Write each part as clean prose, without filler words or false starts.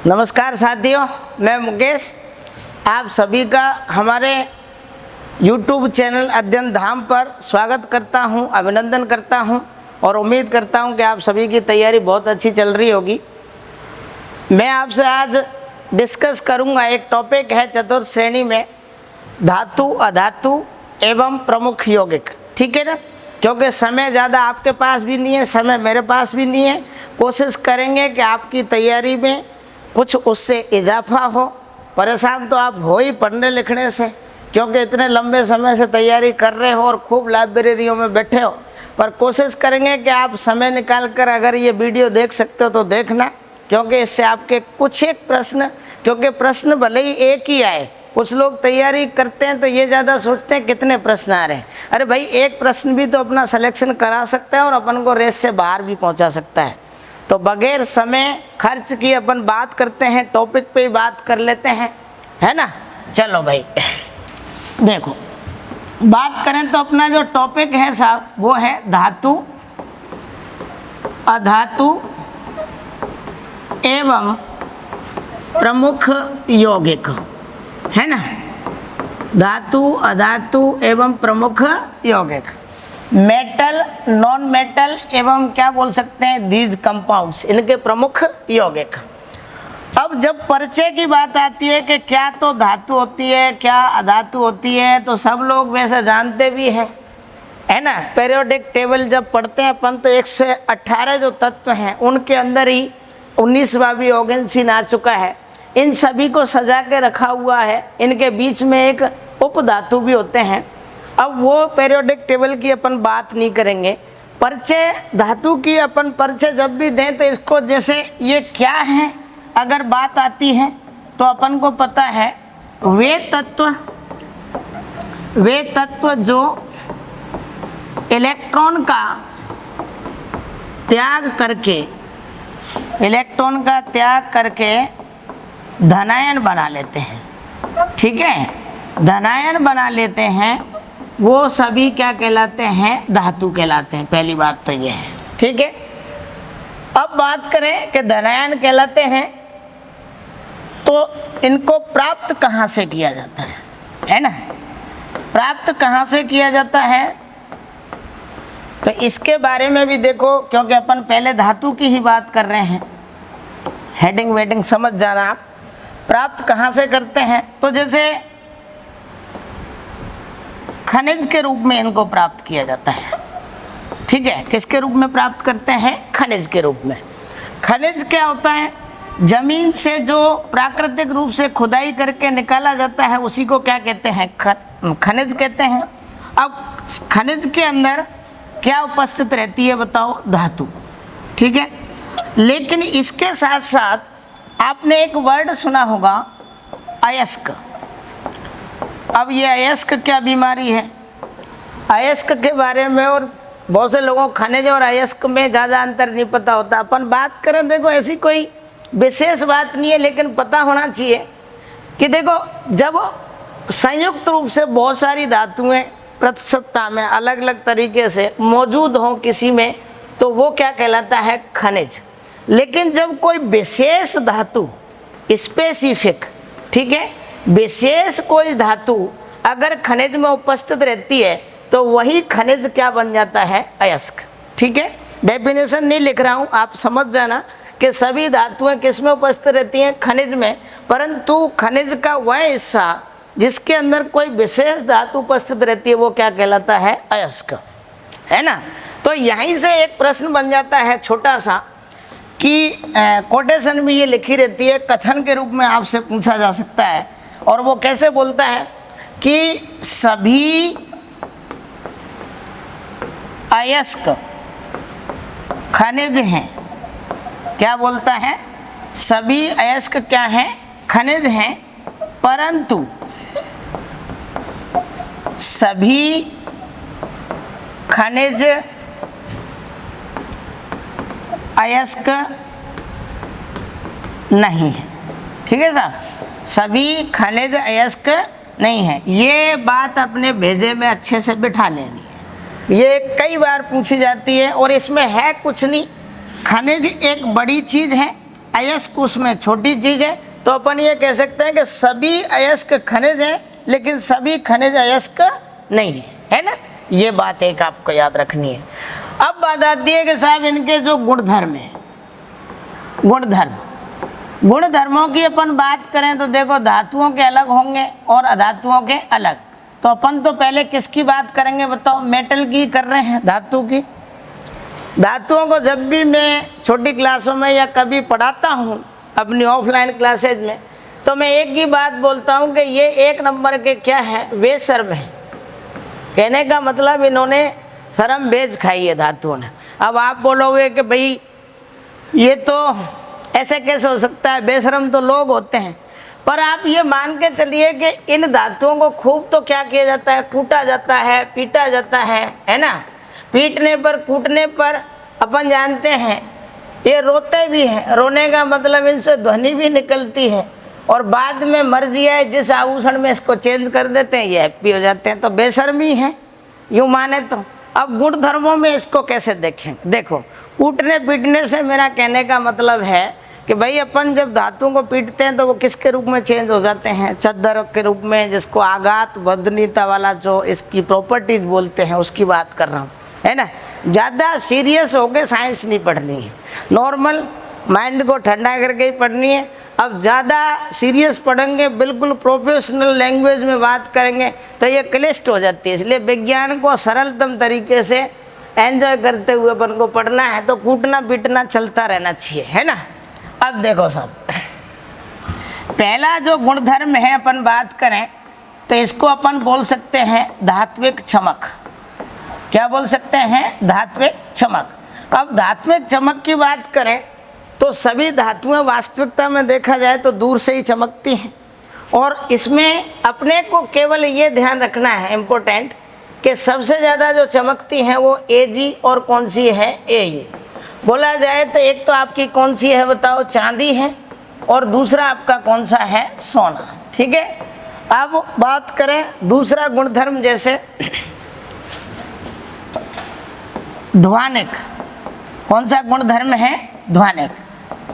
नमस्कार साथियों, मैं मुकेश आप सभी का हमारे YouTube चैनल अध्ययन धाम पर स्वागत करता हूं, अभिनंदन करता हूं और उम्मीद करता हूं कि आप सभी की तैयारी बहुत अच्छी चल रही होगी। मैं आपसे आज डिस्कस करूंगा, एक टॉपिक है चतुर्थ श्रेणी में धातु, अधातु एवं प्रमुख यौगिक। ठीक है ना, क्योंकि समय ज़्यादा आपके पास भी नहीं है, समय मेरे पास भी नहीं है। कोशिश करेंगे कि आपकी तैयारी में कुछ उससे इजाफा हो। परेशान तो आप हो ही पढ़ने लिखने से, क्योंकि इतने लंबे समय से तैयारी कर रहे हो और खूब लाइब्रेरियों में बैठे हो। पर कोशिश करेंगे कि आप समय निकाल कर अगर ये वीडियो देख सकते हो तो देखना, क्योंकि इससे आपके कुछ एक प्रश्न, क्योंकि प्रश्न भले ही एक ही आए, कुछ लोग तैयारी करते हैं तो ये ज़्यादा सोचते हैं कितने प्रश्न आ रहे हैं। अरे भाई, एक प्रश्न भी तो अपना सिलेक्शन करा सकता है और अपन को रेस से बाहर भी पहुंचा सकता है। तो बगैर समय खर्च किए अपन बात करते हैं, टॉपिक पे ही बात कर लेते हैं, है ना। चलो भाई, देखो बात करें तो अपना जो टॉपिक है साहब वो है धातु, अधातु एवं प्रमुख यौगिक, है ना। धातु, अधातु एवं प्रमुख यौगिक, मेटल, नॉन मेटल एवं क्या बोल सकते हैं दीज कंपाउंड्स, इनके प्रमुख यौगिक। अब जब परिचय की बात आती है कि क्या तो धातु होती है, क्या अधातु होती है, तो सब लोग वैसे जानते भी हैं, है ना। पीरियोडिक टेबल जब पढ़ते हैं अपन तो 118 जो तत्व हैं उनके अंदर ही 19वां भी ऑर्गेनसीन आ चुका है। इन सभी को सजा के रखा हुआ है, इनके बीच में एक उपधातु भी होते हैं। अब वो पीरियोडिक टेबल की अपन बात नहीं करेंगे। परिचय धातु की अपन परिचय जब भी दें तो इसको, जैसे ये क्या है अगर बात आती है तो अपन को पता है वे तत्व जो इलेक्ट्रॉन का त्याग करके धनायन बना लेते हैं। ठीक है, धनायन बना लेते हैं, वो सभी क्या कहलाते हैं, धातु कहलाते हैं। पहली बात तो ये है। ठीक है, अब बात करें कि धनायन कहलाते हैं तो इनको प्राप्त कहाँ से किया जाता है ना। प्राप्त कहाँ से किया जाता है तो इसके बारे में भी देखो, क्योंकि अपन पहले धातु की ही बात कर रहे हैं। हेडिंग वेडिंग समझ जाना आप। प्राप्त कहाँ से करते हैं तो जैसे खनिज के रूप में इनको प्राप्त किया जाता है। ठीक है, किसके रूप में प्राप्त करते हैं, खनिज के रूप में। खनिज क्या होता है, जमीन से जो प्राकृतिक रूप से खुदाई करके निकाला जाता है उसी को क्या कहते हैं, खनिज कहते हैं। अब खनिज के अंदर क्या उपस्थित रहती है बताओ, धातु। ठीक है, लेकिन इसके साथ साथ आपने एक वर्ड सुना होगा अयस्क। अब ये अयस्क क्या बीमारी है, अयस्क के बारे में और बहुत से लोगों को खनिज और अयस्क में ज़्यादा अंतर नहीं पता होता। अपन बात करें, देखो ऐसी कोई विशेष बात नहीं है, लेकिन पता होना चाहिए कि देखो जब संयुक्त रूप से बहुत सारी धातुएं प्रतिशतता में अलग अलग तरीके से मौजूद हों किसी में, तो वो क्या कहलाता है, खनिज। लेकिन जब कोई विशेष धातु, स्पेसिफिक, ठीक है, विशेष कोई धातु अगर खनिज में उपस्थित रहती है तो वही खनिज क्या बन जाता है, अयस्क। ठीक है, डेफिनेशन नहीं लिख रहा हूँ, आप समझ जाना कि सभी धातुएं किस में उपस्थित रहती हैं, खनिज में। परंतु खनिज का वह हिस्सा जिसके अंदर कोई विशेष धातु उपस्थित रहती है वो क्या कहलाता है, अयस्क, है ना। तो यहीं से एक प्रश्न बन जाता है छोटा सा कि कोटेशन में ये लिखी रहती है, कथन के रूप में आपसे पूछा जा सकता है। और वो कैसे बोलता है कि सभी अयस्क खनिज हैं। क्या बोलता है, सभी अयस्क क्या हैं, खनिज हैं, परंतु सभी खनिज अयस्क नहीं है। ठीक है साहब, सभी खनिज अयस्क नहीं है। ये बात अपने भेजे में अच्छे से बिठा लेनी है, ये कई बार पूछी जाती है। और इसमें है कुछ नहीं, खनिज एक बड़ी चीज़ है अयस्क उसमें छोटी चीज है, तो अपन ये कह सकते हैं कि सभी अयस्क खनिज हैं, लेकिन सभी खनिज अयस्क नहीं है, है ना। ये बात एक आपको याद रखनी है। अब बात आती है कि साहब इनके जो गुणधर्म है, गुणधर्मों की अपन बात करें तो देखो धातुओं के अलग होंगे और अधातुओं के अलग। तो अपन तो पहले किसकी बात करेंगे बताओ, मेटल की कर रहे हैं, धातु की। धातुओं को जब भी मैं छोटी क्लासों में या कभी पढ़ाता हूँ अपनी ऑफलाइन क्लासेज में, तो मैं एक ही बात बोलता हूँ कि ये एक नंबर के क्या है, बेशर्म है। कहने का मतलब इन्होंने शर्म बेच खाई है धातुओं ने। अब आप बोलोगे कि भाई ये तो ऐसे कैसे हो सकता है, बेशर्म तो लोग होते हैं। पर आप ये मान के चलिए कि इन धातुओं को खूब तो क्या किया जाता है, कूटा जाता है, पीटा जाता है ना। पीटने पर कूटने पर अपन जानते हैं ये रोते भी हैं, रोने का मतलब इनसे ध्वनि भी निकलती है, और बाद में मर्जी है जिस आभूषण में इसको चेंज कर देते हैं, ये हैप्पी हो जाते हैं। तो बेशर्मी है यूँ माने तो। अब गुण धर्मों में इसको कैसे देखें, देखो कूटने पीटने से मेरा कहने का मतलब है कि भाई अपन जब धातुओं को पीटते हैं तो वो किसके रूप में चेंज हो जाते हैं, चद्दर के रूप में, जिसको आघात बदनीयता वाला जो इसकी प्रॉपर्टीज बोलते हैं उसकी बात कर रहा हूँ, है ना। ज़्यादा सीरियस होकर साइंस नहीं पढ़नी है, नॉर्मल माइंड को ठंडा करके ही पढ़नी है। अब ज़्यादा सीरियस पढ़ेंगे, बिल्कुल प्रोफेशनल लैंग्वेज में बात करेंगे तो ये क्लिष्ट हो जाती है। इसलिए विज्ञान को सरलतम तरीके से एंजॉय करते हुए अपन को पढ़ना है, तो कूटना पीटना चलता रहना चाहिए, है ना। अब देखो साहब, पहला जो गुणधर्म है अपन बात करें तो इसको अपन बोल सकते हैं धात्विक चमक। क्या बोल सकते हैं, धात्विक चमक। अब धात्विक चमक की बात करें तो सभी धातुएं वास्तविकता में देखा जाए तो दूर से ही चमकती हैं, और इसमें अपने को केवल ये ध्यान रखना है इम्पोर्टेंट कि सबसे ज़्यादा जो चमकती हैं वो Ag और कौन सी है, Ae। बोला जाए तो एक तो आपकी कौन सी है बताओ, चांदी है, और दूसरा आपका कौन सा है, सोना, ठीक है। अब बात करें दूसरा गुणधर्म, जैसे ध्वनिक। कौन सा गुणधर्म है, ध्वनिक।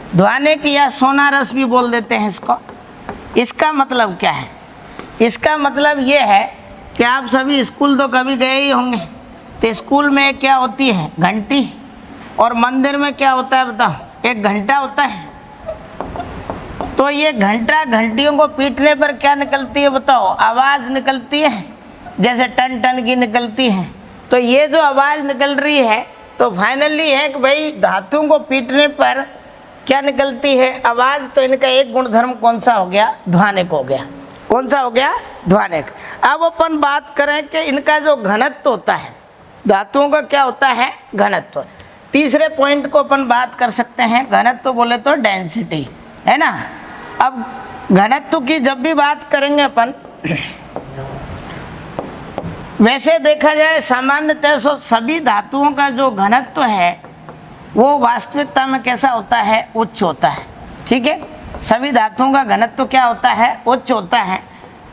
ध्वनिक या सोना रस भी बोल देते हैं इसको। इसका मतलब क्या है, इसका मतलब ये है कि आप सभी स्कूल तो कभी गए ही होंगे, तो स्कूल में क्या होती है, घंटी, और मंदिर में क्या होता है बताओ, एक घंटा होता है। तो ये घंटा, घंटियों को पीटने पर क्या निकलती है बताओ, आवाज़ निकलती है, जैसे टन टन की निकलती है। तो ये जो आवाज़ निकल रही है तो फाइनली है कि भाई धातुओं को पीटने पर क्या निकलती है, आवाज़। तो इनका एक गुणधर्म कौन सा हो गया, ध्वनिक हो गया। कौन सा हो गया, ध्वनिक। अब अपन बात करें कि इनका जो घनत्व होता है, धातुओं का क्या होता है, घनत्व। तीसरे पॉइंट को अपन बात कर सकते हैं, घनत्व बोले तो डेंसिटी, है ना। अब घनत्व की जब भी बात करेंगे अपन, वैसे देखा जाए सामान्यतः सभी धातुओं का जो घनत्व है वो वास्तविकता में कैसा होता है, उच्च होता है, ठीक है। सभी धातुओं का घनत्व क्या होता है, उच्च होता है।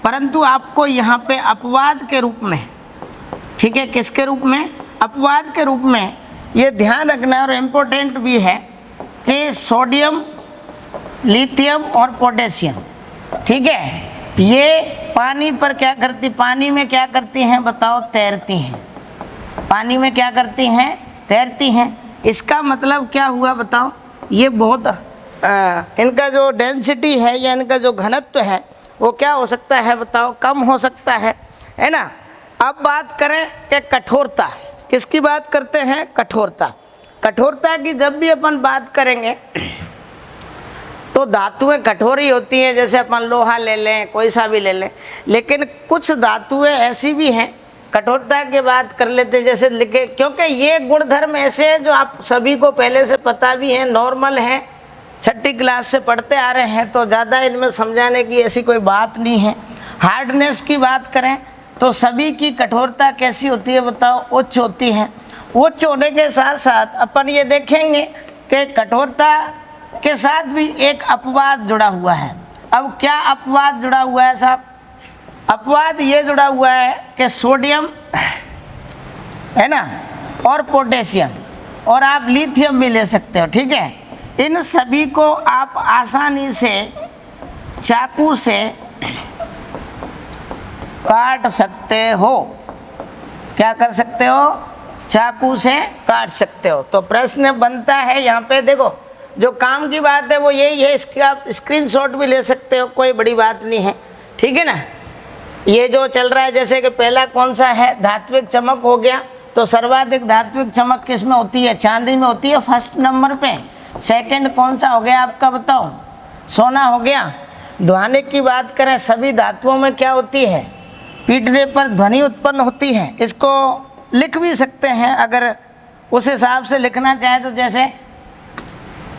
परंतु आपको यहाँ पे अपवाद के रूप में, ठीक है, किसके रूप में, अपवाद के रूप में ये ध्यान रखना, और इम्पोर्टेंट भी है कि सोडियम, लिथियम और पोटेशियम, ठीक है, ये पानी पर क्या करती, पानी में क्या करती हैं बताओ, तैरती हैं। पानी में क्या करती हैं, तैरती हैं। इसका मतलब क्या हुआ बताओ, ये बहुत इनका जो डेंसिटी है या इनका जो घनत्व है वो क्या हो सकता है बताओ, कम हो सकता है ना। अब बात करें कि कठोरता, किसकी बात करते हैं, कठोरता। कठोरता की जब भी अपन बात करेंगे तो धातुएं कठोर ही होती हैं, जैसे अपन लोहा ले लें, कोई सा भी ले लें। लेकिन कुछ धातुएं ऐसी भी हैं, कठोरता की बात कर लेते हैं, जैसे लिखे, क्योंकि ये गुणधर्म ऐसे हैं जो आप सभी को पहले से पता भी है, नॉर्मल है, छठी क्लास से पढ़ते आ रहे हैं, तो ज़्यादा इनमें समझाने की ऐसी कोई बात नहीं है। हार्डनेस की बात करें तो सभी की कठोरता कैसी होती है बताओ, उच्च होती है। उच्च होने के साथ साथ अपन ये देखेंगे कि कठोरता के साथ भी एक अपवाद जुड़ा हुआ है। अब क्या अपवाद जुड़ा हुआ है साहब, अपवाद ये जुड़ा हुआ है कि सोडियम, है ना, और पोटेशियम, और आप लिथियम भी ले सकते हो, ठीक है। इन सभी को आप आसानी से चाकू से काट सकते हो। क्या कर सकते हो? चाकू से काट सकते हो। तो प्रश्न बनता है यहाँ पे, देखो जो काम की बात है वो यही है, इसका आप स्क्रीनशॉट भी ले सकते हो, कोई बड़ी बात नहीं है, ठीक है ना। ये जो चल रहा है, जैसे कि पहला कौन सा है, धात्विक चमक हो गया, तो सर्वाधिक धात्विक चमक किस में होती है? चांदी में होती है फर्स्ट नंबर पे। सेकंड कौन सा हो गया आपका, बताओ? सोना हो गया। ध्वनिक की बात करें, सभी धातुओं में क्या होती है? पीटने पर ध्वनि उत्पन्न होती है। इसको लिख भी सकते हैं अगर उस हिसाब से लिखना चाहे तो, जैसे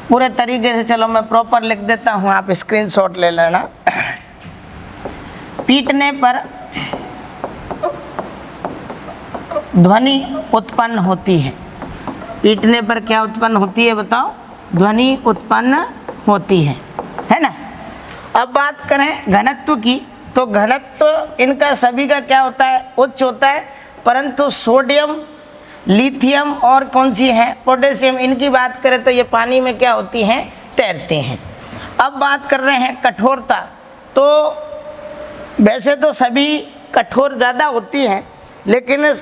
पूरे तरीके से, चलो मैं प्रॉपर लिख देता हूँ, आप स्क्रीनशॉट ले लेना। पीटने पर ध्वनि उत्पन्न होती है। पीटने पर क्या उत्पन्न होती है बताओ? ध्वनि उत्पन्न होती है ना। अब बात करें घनत्व की, तो घनत्व इनका सभी का क्या होता है? उच्च होता है, परंतु सोडियम, लिथियम और कौन सी है? पोटेशियम, इनकी बात करें तो ये पानी में क्या होती हैं? तैरते हैं। अब बात कर रहे हैं कठोरता, तो वैसे तो सभी कठोर ज़्यादा होती हैं, लेकिन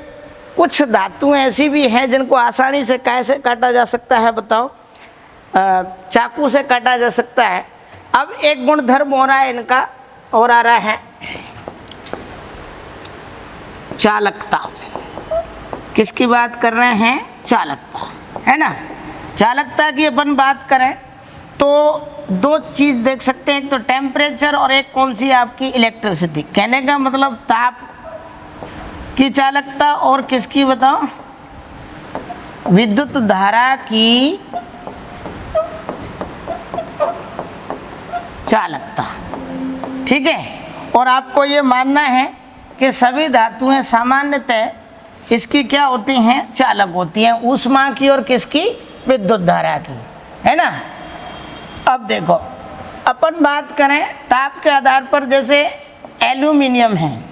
कुछ धातुएं ऐसी भी हैं जिनको आसानी से कैसे काटा जा सकता है बताओ? चाकू से काटा जा सकता है। अब एक गुणधर्म हो रहा है इनका, और आ रहा है चालकता। किसकी बात कर रहे हैं? चालकता, है ना। चालकता की अपन बात करें तो दो चीज़ देख सकते हैं, एक तो टेम्परेचर और एक कौन सी आपकी? इलेक्ट्रिसिटी। कहने का मतलब ताप की चालकता और किसकी बताओ? विद्युत धारा की चालकता, ठीक है। और आपको ये मानना है कि सभी धातुएं सामान्यतः इसकी क्या होती हैं? चालक होती हैं, ऊष्मा की और किसकी? विद्युत धारा की, है ना। अब देखो अपन बात करें ताप के आधार पर, जैसे एल्यूमिनियम है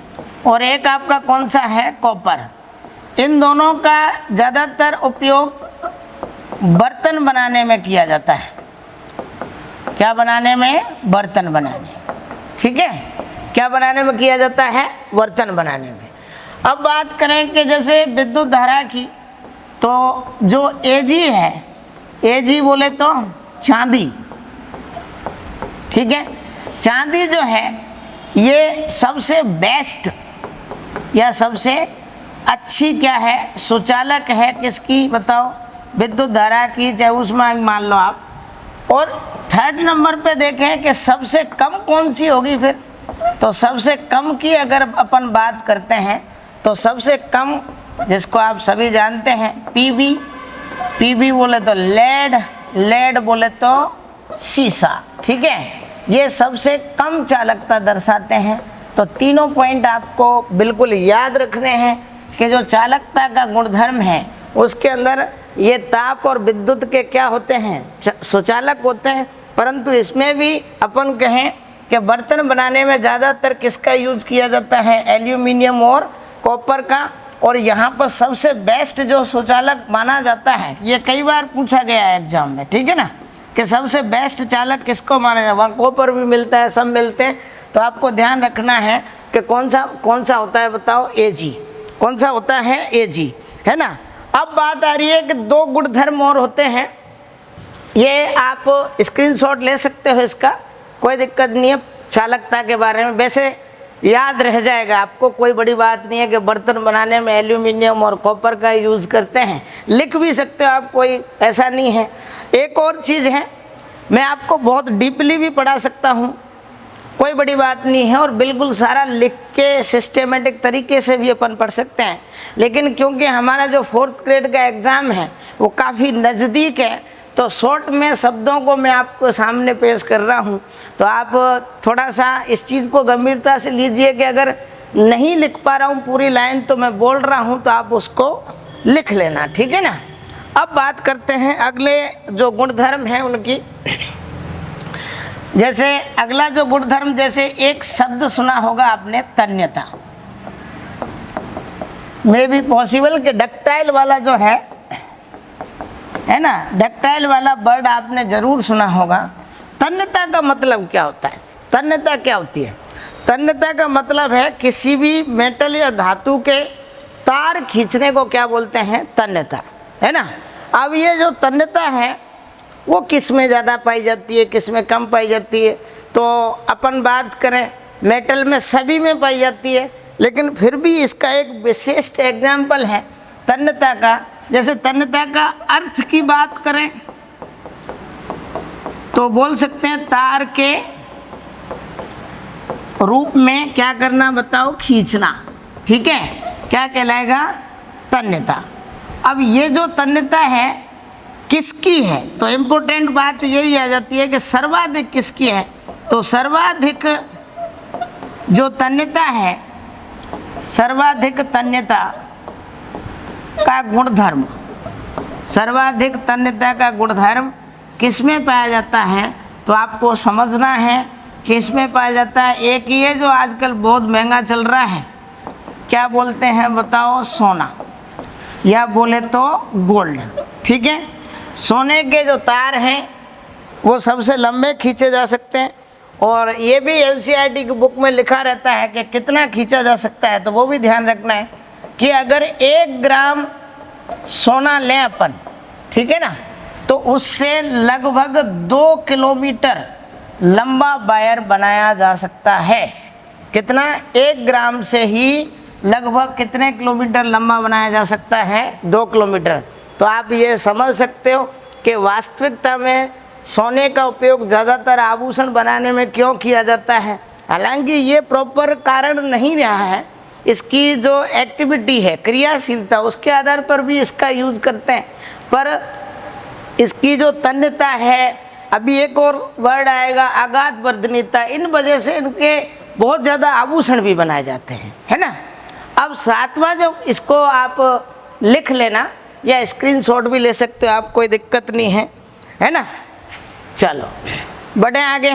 और एक आपका कौन सा है? कॉपर। इन दोनों का ज़्यादातर उपयोग बर्तन बनाने में किया जाता है। क्या बनाने में? बर्तन बनाने, ठीक है। क्या बनाने में किया जाता है? बर्तन बनाने में। अब बात करें कि जैसे विद्युत धारा की, तो जो Ag है, Ag बोले तो चांदी, ठीक है। चांदी जो है ये सबसे बेस्ट या सबसे अच्छी क्या है? सुचालक है। किसकी बताओ? विद्युत धारा की, चाहे ऊष्मा मान लो आप। और थर्ड नंबर पे देखें कि सबसे कम कौन सी होगी फिर, तो सबसे कम की अगर अपन बात करते हैं तो सबसे कम, जिसको आप सभी जानते हैं, पीबी। पीबी बोले तो लेड, लेड बोले तो सीसा, ठीक है। ये सबसे कम चालकता दर्शाते हैं। तो तीनों पॉइंट आपको बिल्कुल याद रखने हैं कि जो चालकता का गुणधर्म है उसके अंदर ये ताप और विद्युत के क्या होते हैं? सुचालक होते हैं। परंतु इसमें भी अपन कहें कि बर्तन बनाने में ज़्यादातर किसका यूज़ किया जाता है? एल्यूमिनियम और कॉपर का। और यहाँ पर सबसे बेस्ट जो सुचालक माना जाता है, ये कई बार पूछा गया है एग्जाम में, ठीक है ना, कि सबसे बेस्ट चालक किसको माना जाए? वहाँ कॉपर भी मिलता है, सब मिलते हैं। तो आपको ध्यान रखना है कि कौन सा होता है बताओ? Ag। कौन सा होता है? Ag, है ना। अब बात आ रही है कि दो गुणधर्म और होते हैं, ये आप स्क्रीनशॉट ले सकते हो, इसका कोई दिक्कत नहीं है। चालकता के बारे में वैसे याद रह जाएगा आपको, कोई बड़ी बात नहीं है कि बर्तन बनाने में एल्यूमिनियम और कॉपर का यूज़ करते हैं, लिख भी सकते हो आप, कोई ऐसा नहीं है। एक और चीज़ है, मैं आपको बहुत डीपली भी पढ़ा सकता हूँ, कोई बड़ी बात नहीं है, और बिल्कुल सारा लिख के सिस्टेमेटिक तरीके से भी अपन पढ़ सकते हैं। लेकिन क्योंकि हमारा जो 4th ग्रेड का एग्ज़ाम है वो काफ़ी नज़दीक है, तो शॉर्ट में शब्दों को मैं आपको सामने पेश कर रहा हूँ। तो आप थोड़ा सा इस चीज़ को गंभीरता से लीजिए कि अगर नहीं लिख पा रहा हूँ पूरी लाइन तो मैं बोल रहा हूँ, तो आप उसको लिख लेना, ठीक है ना। अब बात करते हैं अगले जो गुणधर्म हैं उनकी। जैसे अगला जो गुणधर्म, जैसे एक शब्द सुना होगा आपने, तन्यता। मे भी पॉसिबल कि डक्टाइल वाला जो है है ना, डक्टाइल वाला वर्ड आपने जरूर सुना होगा। तन्यता का मतलब क्या होता है? तन्यता क्या होती है? तन्यता का मतलब है किसी भी मेटल या धातु के तार खींचने को क्या बोलते हैं? तन्यता, है ना। अब ये जो तन्यता है वो किस में ज़्यादा पाई जाती है, किस में कम पाई जाती है? तो अपन बात करें मेटल में सभी में पाई जाती है, लेकिन फिर भी इसका एक विशिष्ट एग्जाम्पल है तन्यता का। जैसे तन्यता का अर्थ की बात करें तो बोल सकते हैं तार के रूप में क्या करना बताओ? खींचना, ठीक है, क्या कहलाएगा? तन्यता। अब ये जो तन्यता है किसकी है? तो इम्पोर्टेंट बात यही आ जाती है कि सर्वाधिक किसकी है? तो सर्वाधिक जो तन्यता है, सर्वाधिक तन्यता का गुणधर्म, सर्वाधिक तन्यता का गुणधर्म किस में पाया जाता है? तो आपको समझना है कि इसमें पाया जाता है एक ये जो आजकल बहुत महंगा चल रहा है, क्या बोलते हैं बताओ? सोना, या बोले तो गोल्ड, ठीक है। सोने के जो तार हैं वो सबसे लंबे खींचे जा सकते हैं, और ये भी एनसीईआरटी की बुक में लिखा रहता है कि कितना खींचा जा सकता है। तो वो भी ध्यान रखना है कि अगर 1 ग्राम सोना लें अपन, ठीक है ना, तो उससे लगभग 2 किलोमीटर लंबा वायर बनाया जा सकता है। कितना? 1 ग्राम से ही लगभग कितने किलोमीटर लंबा बनाया जा सकता है? 2 किलोमीटर। तो आप ये समझ सकते हो कि वास्तविकता में सोने का उपयोग ज़्यादातर आभूषण बनाने में क्यों किया जाता है। हालांकि ये प्रॉपर कारण नहीं रहा है, इसकी जो एक्टिविटी है, क्रियाशीलता, उसके आधार पर भी इसका यूज करते हैं, पर इसकी जो तन्यता है, अभी एक और वर्ड आएगा आघात वर्धनीयता, इन वजह से इनके बहुत ज़्यादा आभूषण भी बनाए जाते हैं, है ना। अब 7वां जो, इसको आप लिख लेना या स्क्रीनशॉट भी ले सकते हो आप, कोई दिक्कत नहीं है ना। चलो बढ़े आगे।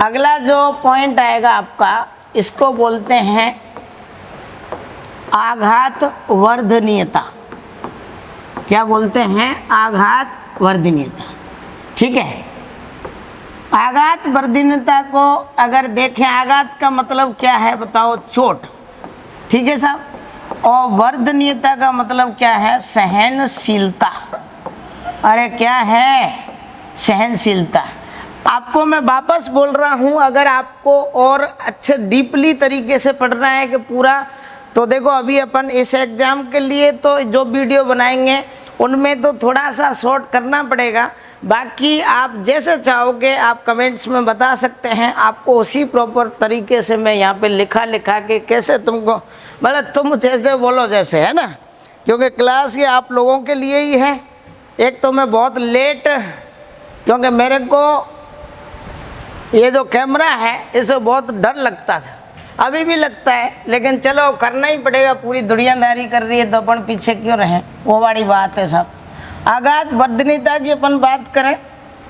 अगला जो पॉइंट आएगा आपका, इसको बोलते हैं आघात वर्धनीयता। क्या बोलते हैं? आघात वर्धनीयता, ठीक है। आघात वर्धनीयता को अगर देखें, आघात का मतलब क्या है बताओ? चोट, ठीक है साहब। और वर्धनीयता का मतलब क्या है? सहनशीलता। अरे क्या है? सहनशीलता। आपको मैं वापस बोल रहा हूँ, अगर आपको और अच्छे डीपली तरीके से पढ़ना है कि पूरा, तो देखो अभी अपन इस एग्ज़ाम के लिए तो जो वीडियो बनाएंगे उनमें तो थोड़ा सा शॉर्ट करना पड़ेगा। बाकी आप जैसे चाहोगे आप कमेंट्स में बता सकते हैं, आपको उसी प्रॉपर तरीके से मैं यहाँ पे लिखा के कैसे तुमको, मतलब तुम जैसे बोलो जैसे, है ना, क्योंकि क्लास ये आप लोगों के लिए ही है। एक तो मैं बहुत लेट, क्योंकि मेरे को ये जो कैमरा है इससे बहुत डर लगता था, अभी भी लगता है, लेकिन चलो करना ही पड़ेगा, पूरी दुनियादारी कर रही है तो अपन पीछे क्यों रहें, वो बड़ी बात है सब। आघात वर्धनीयता की अपन बात करें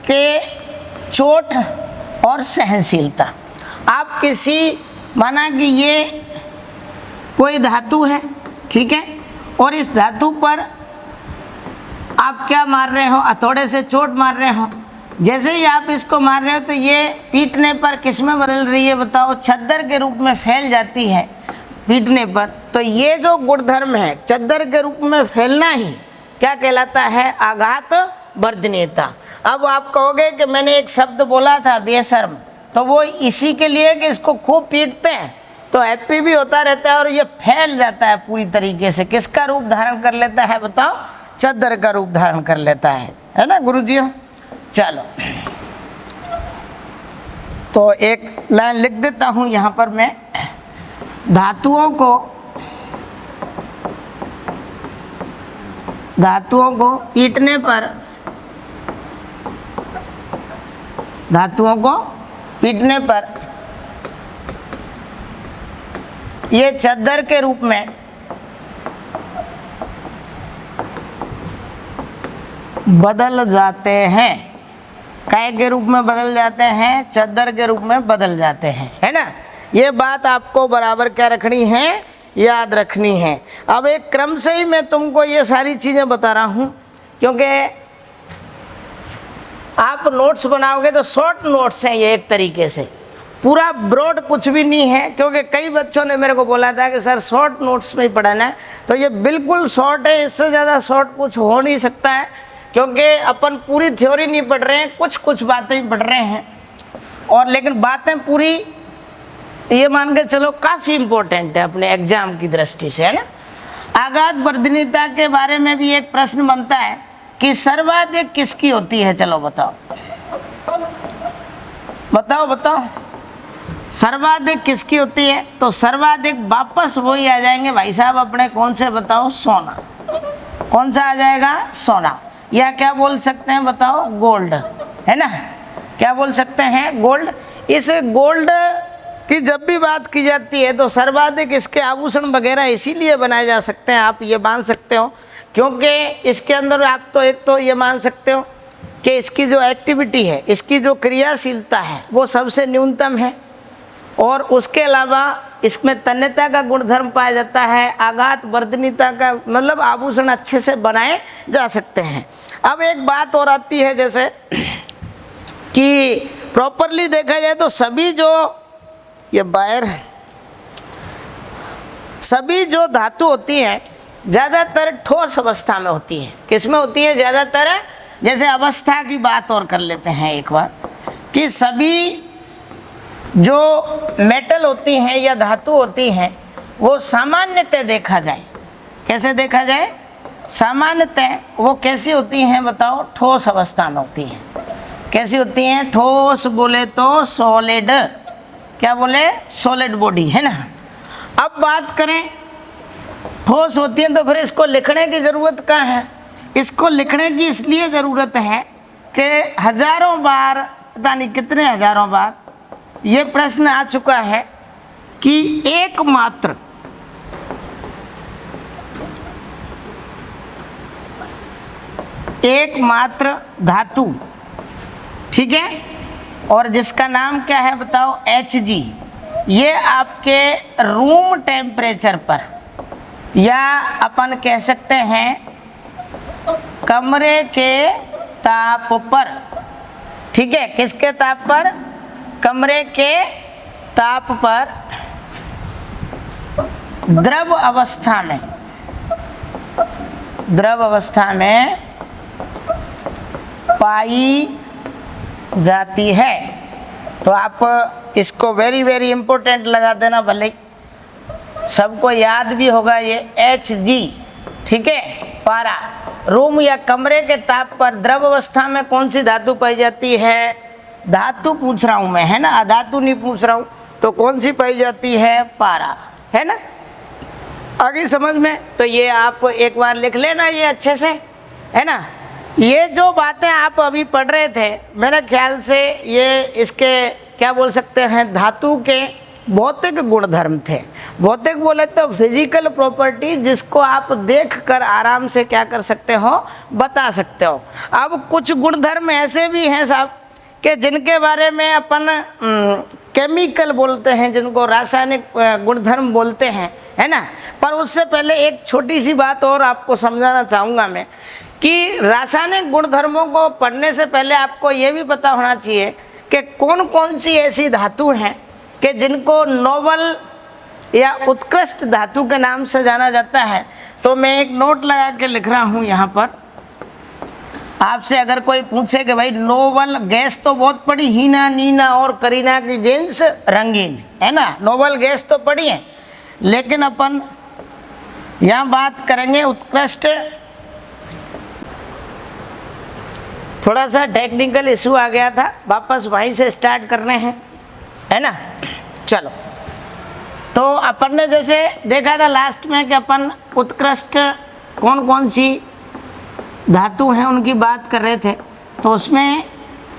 कि चोट और सहनशीलता। आप किसी, माना कि ये कोई धातु है, ठीक है, और इस धातु पर आप क्या मार रहे हो? हथौड़े से चोट मार रहे हो। जैसे ही आप इसको मार रहे हो तो ये पीटने पर किस में बदल रही है बताओ? चद्दर के रूप में फैल जाती है पीटने पर। तो ये जो गुणधर्म है चद्दर के रूप में फैलना ही क्या कहलाता है? आघात वर्धनीयता। अब आप कहोगे कि मैंने एक शब्द बोला था बेशर्म, तो वो इसी के लिए कि इसको खूब पीटते हैं तो हैप्पी भी होता रहता है और ये फैल जाता है पूरी तरीके से। किसका रूप धारण कर लेता है बताओ? चद्दर का रूप धारण कर लेता है ना गुरुजी? चलो तो एक लाइन लिख देता हूं यहां पर मैं। धातुओं को पीटने पर, धातुओं को पीटने पर ये चद्दर के रूप में बदल जाते हैं। काय के रूप में बदल जाते हैं? चद्दर के रूप में बदल जाते हैं, है ना। ये बात आपको बराबर क्या रखनी है, याद रखनी है। अब एक क्रम से ही मैं तुमको ये सारी चीज़ें बता रहा हूँ, क्योंकि आप नोट्स बनाओगे तो शॉर्ट नोट्स हैं ये, एक तरीके से पूरा ब्रॉड कुछ भी नहीं है। क्योंकि कई बच्चों ने मेरे को बोला था कि सर शॉर्ट नोट्स में ही पढ़ाना है, तो ये बिल्कुल शॉर्ट है, इससे ज़्यादा शॉर्ट कुछ हो नहीं सकता है। क्योंकि अपन पूरी थ्योरी नहीं पढ़ रहे हैं, कुछ कुछ बातें ही पढ़ रहे हैं, और लेकिन बातें पूरी ये मान के चलो काफ़ी इम्पोर्टेंट है अपने एग्जाम की दृष्टि से, है ना। आघात वर्धनीयता के बारे में भी एक प्रश्न बनता है कि सर्वाधिक किसकी होती है, चलो बताओ बताओ बताओ, सर्वाधिक किसकी होती है। तो सर्वाधिक वापस वही आ जाएंगे भाई साहब अपने, कौन से बताओ, सोना। कौन सा आ जाएगा, सोना, या क्या बोल सकते हैं बताओ, गोल्ड, है ना। क्या बोल सकते हैं, गोल्ड। इस गोल्ड की जब भी बात की जाती है तो सर्वाधिक इसके आभूषण वगैरह इसीलिए बनाए जा सकते हैं, आप ये मान सकते हो, क्योंकि इसके अंदर आप तो एक तो ये मान सकते हो कि इसकी जो एक्टिविटी है, इसकी जो क्रियाशीलता है वो सबसे न्यूनतम है, और उसके अलावा इसमें तन्यता का गुणधर्म पाया जाता है, आघात वर्धनीयता का मतलब आभूषण अच्छे से बनाए जा सकते हैं। अब एक बात और आती है, जैसे कि प्रॉपरली देखा जाए तो सभी जो ये वायर है, सभी जो धातु होती हैं ज़्यादातर ठोस अवस्था में होती है। किस में होती है ज़्यादातर, जैसे अवस्था की बात और कर लेते हैं एक बार, कि सभी जो मेटल होती हैं या धातु होती हैं वो सामान्यतः देखा जाए, कैसे देखा जाए, सामान्यतः वो कैसी होती हैं बताओ, ठोस अवस्था में होती हैं। कैसी होती हैं, ठोस बोले तो सॉलिड, क्या बोले, सॉलिड बॉडी, है ना। अब बात करें ठोस होती है तो फिर इसको लिखने की ज़रूरत कहाँ है। इसको लिखने की इसलिए ज़रूरत है कि हजारों बार, पता नहीं कितने हजारों बार ये प्रश्न आ चुका है कि एकमात्र धातु, ठीक है, और जिसका नाम क्या है बताओ, Hg, ये आपके रूम टेम्परेचर पर, या अपन कह सकते हैं कमरे के ताप पर, ठीक है, किसके ताप पर, कमरे के ताप पर द्रव अवस्था में पाई जाती है। तो आप इसको वेरी वेरी इंपॉर्टेंट लगा देना, भले सबको याद भी होगा ये Hg, ठीक है, पारा। रूम या कमरे के ताप पर द्रव अवस्था में कौन सी धातु पाई जाती है, धातु पूछ रहा हूँ मैं, है ना, अधातु नहीं पूछ रहा हूँ, तो कौन सी पाई जाती है, पारा, है ना। आगे समझ में, तो ये आप एक बार लिख लेना ये अच्छे से, है ना। ये जो बातें आप अभी पढ़ रहे थे मेरे ख्याल से ये इसके क्या बोल सकते हैं, धातु के भौतिक गुणधर्म थे। भौतिक बोले तो फिजिकल प्रॉपर्टी, जिसको आप देखकर आराम से क्या कर सकते हो, बता सकते हो। अब कुछ गुणधर्म ऐसे भी हैं साहब कि जिनके बारे में अपन केमिकल बोलते हैं, जिनको रासायनिक गुणधर्म बोलते हैं, है ना। पर उससे पहले एक छोटी सी बात और आपको समझाना चाहूँगा मैं, कि रासायनिक गुणधर्मों को पढ़ने से पहले आपको ये भी पता होना चाहिए कि कौन कौन सी ऐसी धातु हैं कि जिनको नोबल या उत्कृष्ट धातु के नाम से जाना जाता है। तो मैं एक नोट लगा के लिख रहा हूँ यहाँ पर, आपसे अगर कोई पूछे कि भाई नोबल गैस तो बहुत पढ़ी, हीना नीना और करीना की जीन्स रंगीन, है ना, नोबल गैस तो पढ़ी है, लेकिन अपन यहाँ बात करेंगे उत्कृष्ट। थोड़ा सा टेक्निकल इशू आ गया था, वापस वहीं से स्टार्ट करने हैं, है ना। चलो, तो अपन ने जैसे देखा था लास्ट में कि अपन उत्कृष्ट कौन कौन सी धातु हैं उनकी बात कर रहे थे। तो उसमें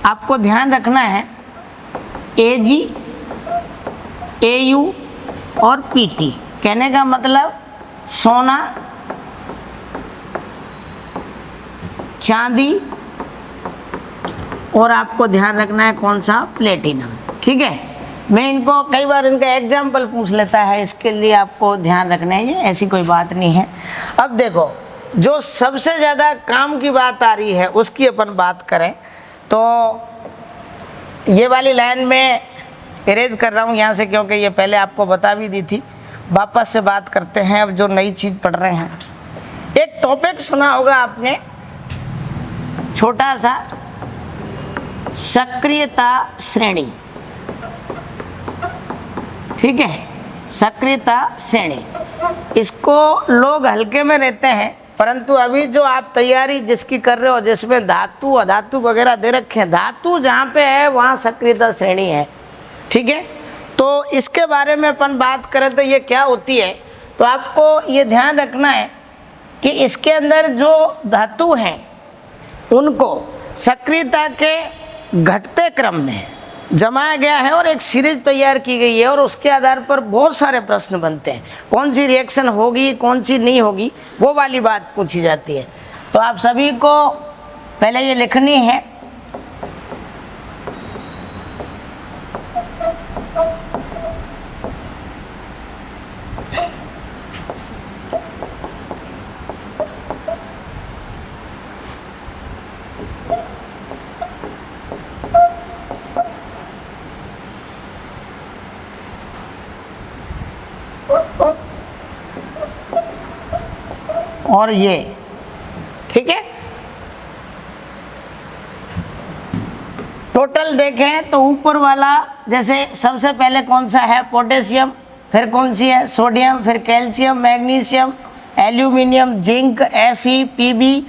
आपको ध्यान रखना है Ag, Au और Pt, कहने का मतलब सोना, चांदी, और आपको ध्यान रखना है कौन सा, प्लेटिनम, ठीक है। मैं इनको कई बार इनका एग्जाम्पल पूछ लेता है, इसके लिए आपको ध्यान रखना है, ये ऐसी कोई बात नहीं है। अब देखो जो सबसे ज़्यादा काम की बात आ रही है उसकी अपन बात करें तो ये वाली लाइन में इरेज कर रहा हूँ यहाँ से, क्योंकि ये पहले आपको बता भी दी थी। वापस से बात करते हैं अब जो नई चीज़ पढ़ रहे हैं। एक टॉपिक सुना होगा आपने, छोटा सा, सक्रियता श्रेणी। ठीक है, सक्रियता श्रेणी, इसको लोग हल्के में रहते हैं, परंतु अभी जो आप तैयारी जिसकी कर रहे हो, जिसमें धातु अधातु वगैरह दे रखे हैं, धातु जहाँ पे है वहाँ सक्रियता श्रेणी है। ठीक है, तो इसके बारे में अपन बात करें तो ये क्या होती है, तो आपको ये ध्यान रखना है कि इसके अंदर जो धातु हैं उनको सक्रियता के घटते क्रम में जमाया गया है और एक सीरीज तैयार की गई है, और उसके आधार पर बहुत सारे प्रश्न बनते हैं। कौन सी रिएक्शन होगी, कौन सी नहीं होगी, वो वाली बात पूछी जाती है। तो आप सभी को पहले ये लिखनी है। और ये ठीक है, टोटल देखें तो ऊपर वाला जैसे सबसे पहले कौन सा है, पोटेशियम, फिर कौन सी है, सोडियम, फिर calcium, magnesium, aluminium, zinc, Fe, Pb,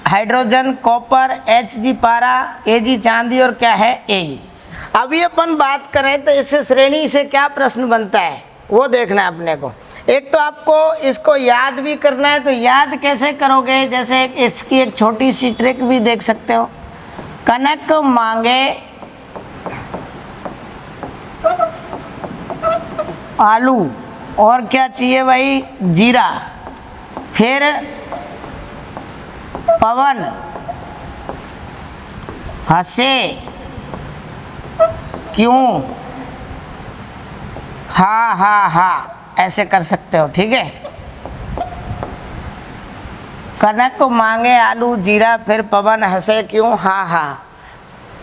hydrogen, copper, Hg पारा, Ag चांदी और क्या है, Ag। अभी अपन बात करें तो इससे श्रेणी से क्या प्रश्न बनता है वो देखना है अपने को। एक तो आपको इसको याद भी करना है, तो याद कैसे करोगे, जैसे इसकी एक छोटी सी ट्रिक भी देख सकते हो। कनक मांगे आलू, और क्या चाहिए भाई, जीरा, फिर पवन हंसे क्यों, हा हा हा, ऐसे कर सकते हो। ठीक है, कनक मांगे आलू जीरा, फिर पवन हंसे क्यों, हा हा।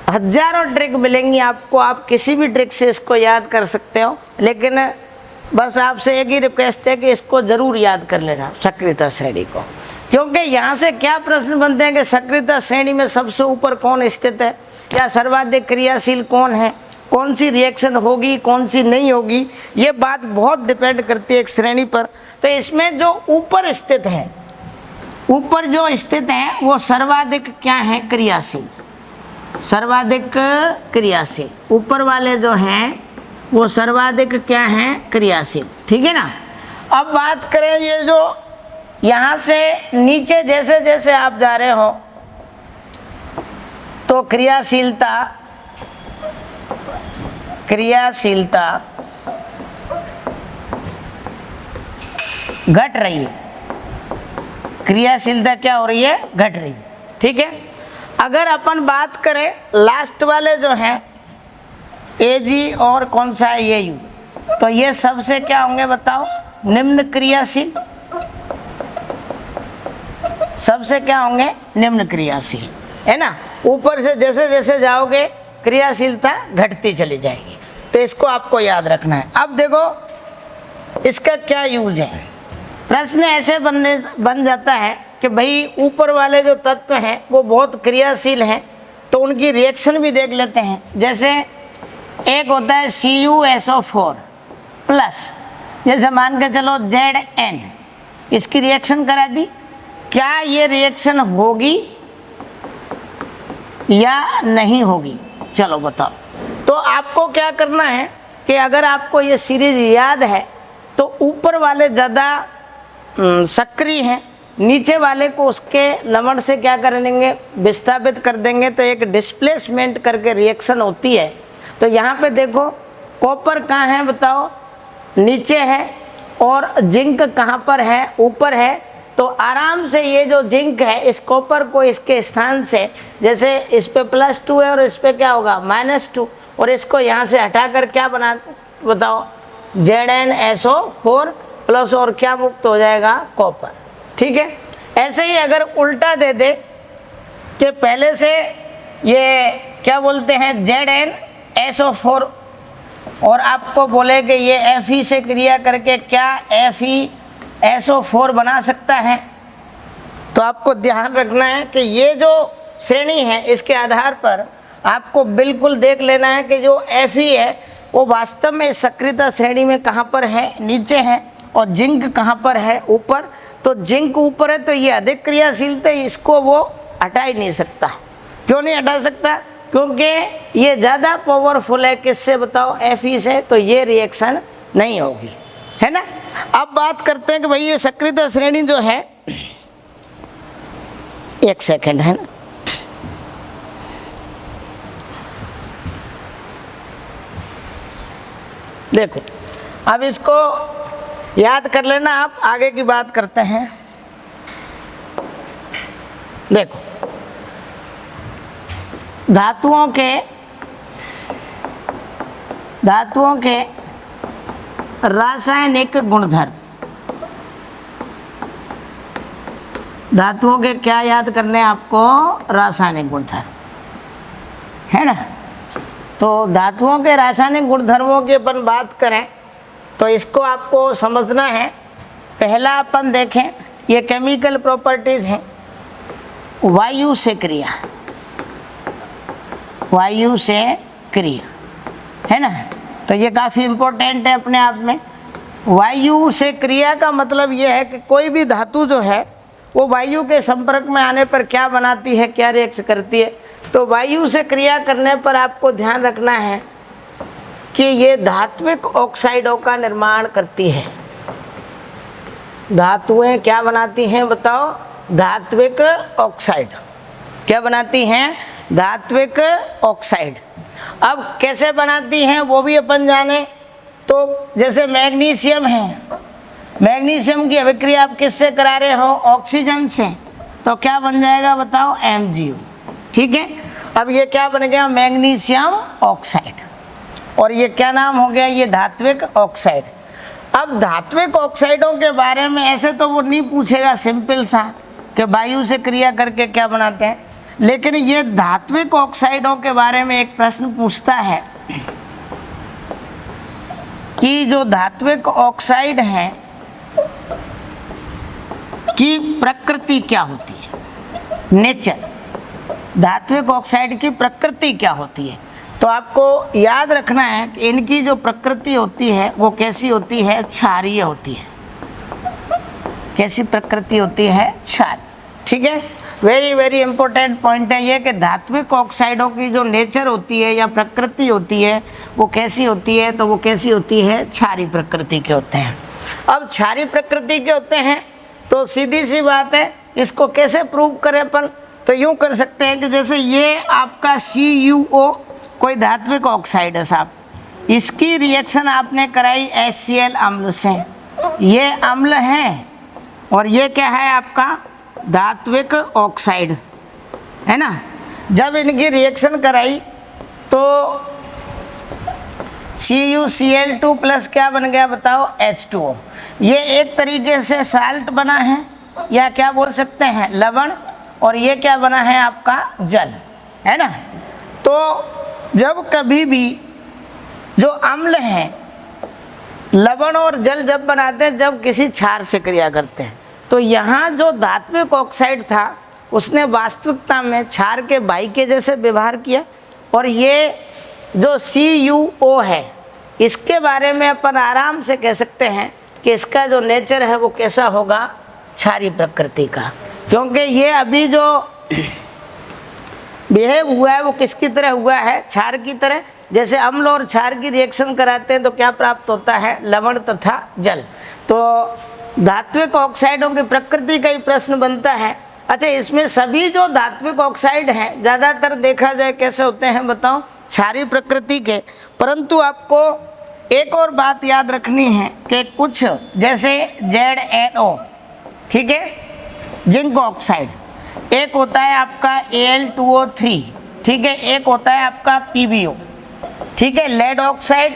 हजारों ट्रिक मिलेंगी आपको, आप किसी भी ट्रिक से इसको याद कर सकते हो, लेकिन बस आपसे एक ही रिक्वेस्ट है कि इसको जरूर याद कर लेना, सक्रियता श्रेणी को। क्योंकि यहाँ से क्या प्रश्न बनते हैं कि सक्रियता श्रेणी में सबसे ऊपर कौन स्थित है, या सर्वाधिक क्रियाशील कौन है, कौन सी रिएक्शन होगी, कौन सी नहीं होगी, ये बात बहुत डिपेंड करती है एक श्रेणी पर। तो इसमें जो ऊपर स्थित है, ऊपर जो स्थित है वो सर्वाधिक क्या है, क्रियाशील, सर्वाधिक क्रियाशील। ऊपर वाले जो हैं वो सर्वाधिक क्या हैं, क्रियाशील। ठीक है ना। अब बात करें ये जो यहाँ से नीचे जैसे जैसे आप जा रहे हो तो क्रियाशीलता घट रही है, क्रियाशीलता क्या हो रही है, घट रही है। ठीक है, अगर अपन बात करें लास्ट वाले जो हैं Ag और कौन सा है, Au, तो ये सबसे क्या होंगे बताओ, निम्न क्रियाशील, सबसे क्या होंगे, निम्न क्रियाशील, है ना। ऊपर से जैसे जैसे जाओगे क्रियाशीलता घटती चली जाएगी, तो इसको आपको याद रखना है। अब देखो इसका क्या यूज है, प्रश्न ऐसे बन जाता है कि भाई ऊपर वाले जो तत्व हैं वो बहुत क्रियाशील हैं, तो उनकी रिएक्शन भी देख लेते हैं। जैसे एक होता है CuSO4 प्लस, जैसे मान के चलो Zn, इसकी रिएक्शन करा दी, क्या ये रिएक्शन होगी या नहीं होगी, चलो बताओ। तो आपको क्या करना है कि अगर आपको ये सीरीज याद है तो ऊपर वाले ज़्यादा सक्रिय हैं, नीचे वाले को उसके लमण से क्या कर देंगे, विस्थापित कर देंगे, तो एक डिस्प्लेसमेंट करके रिएक्शन होती है। तो यहाँ पे देखो कॉपर कहाँ है बताओ, नीचे है, और जिंक कहाँ पर है, ऊपर है। तो आराम से ये जो जिंक है इस कॉपर को इसके स्थान से, जैसे इस पे +2 है और इस पे क्या होगा, -2, और इसको यहाँ से हटाकर क्या बना बताओ, ZnSO4 प्लस और क्या मुक्त हो जाएगा, कॉपर। ठीक है, ऐसे ही अगर उल्टा दे दे कि पहले से ये क्या बोलते हैं ZnSO4 और आपको बोले कि ये Fe से क्रिया करके क्या FeSO4 बना सकता है, तो आपको ध्यान रखना है कि ये जो श्रेणी है इसके आधार पर आपको बिल्कुल देख लेना है कि जो Fe है वो वास्तव में सक्रियता श्रेणी में कहाँ पर है, नीचे है, और जिंक कहाँ पर है, ऊपर। तो जिंक ऊपर है तो ये अधिक क्रियाशील थे, इसको वो हटा ही नहीं सकता। क्यों नहीं हटा सकता? क्योंकि ये ज़्यादा पावरफुल है, किससे बताओ, Fe से, तो ये रिएक्शन नहीं होगी, है ना। अब बात करते हैं कि भाई ये सक्रियता श्रेणी जो है, एक सेकंड, है ना, देखो अब इसको याद कर लेना आप, आगे की बात करते हैं। देखो धातुओं के रासायनिक गुणधर्म, धातुओं के क्या याद करने हैं आपको, रासायनिक गुणधर्म, है ना। तो धातुओं के रासायनिक गुणधर्मों की अपन बात करें तो इसको आपको समझना है। पहला अपन देखें, ये केमिकल प्रॉपर्टीज हैं, वायु से क्रिया, वायु से क्रिया, है ना। तो ये काफ़ी इम्पोर्टेंट है अपने आप में। वायु से क्रिया का मतलब ये है कि कोई भी धातु जो है वो वायु के संपर्क में आने पर क्या बनाती है, क्या रिएक्ट करती है। तो वायु से क्रिया करने पर आपको ध्यान रखना है कि ये धात्विक ऑक्साइडों का निर्माण करती है। धातुएं क्या बनाती हैं बताओ, धात्विक ऑक्साइड। क्या बनाती हैं, धात्विक ऑक्साइड। अब कैसे बनाती हैं वो भी अपन जाने। तो जैसे मैग्नीशियम है, मैग्नीशियम की अभिक्रिया आप किससे करा रहे हो, ऑक्सीजन से, तो क्या बन जाएगा बताओ, MgO। ठीक है, अब ये क्या बन गया, मैग्नीशियम ऑक्साइड, और ये क्या नाम हो गया, ये धात्विक ऑक्साइड। अब धात्विक ऑक्साइडों के बारे में ऐसे तो वो नहीं पूछेगा सिंपल सा कि वायु से क्रिया करके क्या बनाते हैं, लेकिन ये धात्विक ऑक्साइडों के बारे में एक प्रश्न पूछता है कि जो धात्विक ऑक्साइड हैं की प्रकृति क्या होती है, नेचर, धात्विक ऑक्साइड की प्रकृति क्या होती है। तो आपको याद रखना है कि इनकी जो प्रकृति होती है वो कैसी होती है, क्षारीय होती है। कैसी प्रकृति होती है, क्षार। ठीक है, वेरी वेरी इंपॉर्टेंट पॉइंट है ये कि धात्विक ऑक्साइडों की जो नेचर होती है या प्रकृति होती है वो कैसी होती है, तो वो कैसी होती है, क्षारीय प्रकृति के होते हैं। अब क्षारीय प्रकृति के होते हैं तो सीधी सी बात है, इसको कैसे प्रूव करें अपन, तो यूँ कर सकते हैं कि जैसे ये आपका CuO कोई धात्विक ऑक्साइड है साहब, इसकी रिएक्शन आपने कराई HCl अम्ल से, ये अम्ल है और ये क्या है आपका धात्विक ऑक्साइड, है ना। जब इनकी रिएक्शन कराई तो CuCl2 प्लस क्या बन गया बताओ, H2O। ये एक तरीके से साल्ट बना है या क्या बोल सकते हैं, लवण, और ये क्या बना है आपका जल, है ना। तो जब कभी भी जो अम्ल हैं, लवण और जल जब बनाते हैं, जब किसी क्षार से क्रिया करते हैं, तो यहाँ जो धात्विक ऑक्साइड था उसने वास्तविकता में क्षार के भाई के जैसे व्यवहार किया, और ये जो CuO है इसके बारे में अपन आराम से कह सकते हैं कि इसका जो नेचर है वो कैसा होगा, क्षारीय प्रकृति का। क्योंकि ये अभी जो बिहेव हुआ है वो किसकी तरह हुआ है, क्षार की तरह। जैसे अम्ल और क्षार की रिएक्शन कराते हैं तो क्या प्राप्त होता है, लवण तथा जल। तो धात्विक ऑक्साइडों की प्रकृति का ही प्रश्न बनता है। अच्छा, इसमें सभी जो धात्विक ऑक्साइड हैं ज़्यादातर देखा जाए कैसे होते हैं बताओ, क्षारीय प्रकृति के। परंतु आपको एक और बात याद रखनी है कि कुछ जैसे ZnO, ठीक है, जिंक ऑक्साइड, एक होता है आपका Al2O3, ठीक है, एक होता है आपका PbO, ठीक है, लेड ऑक्साइड,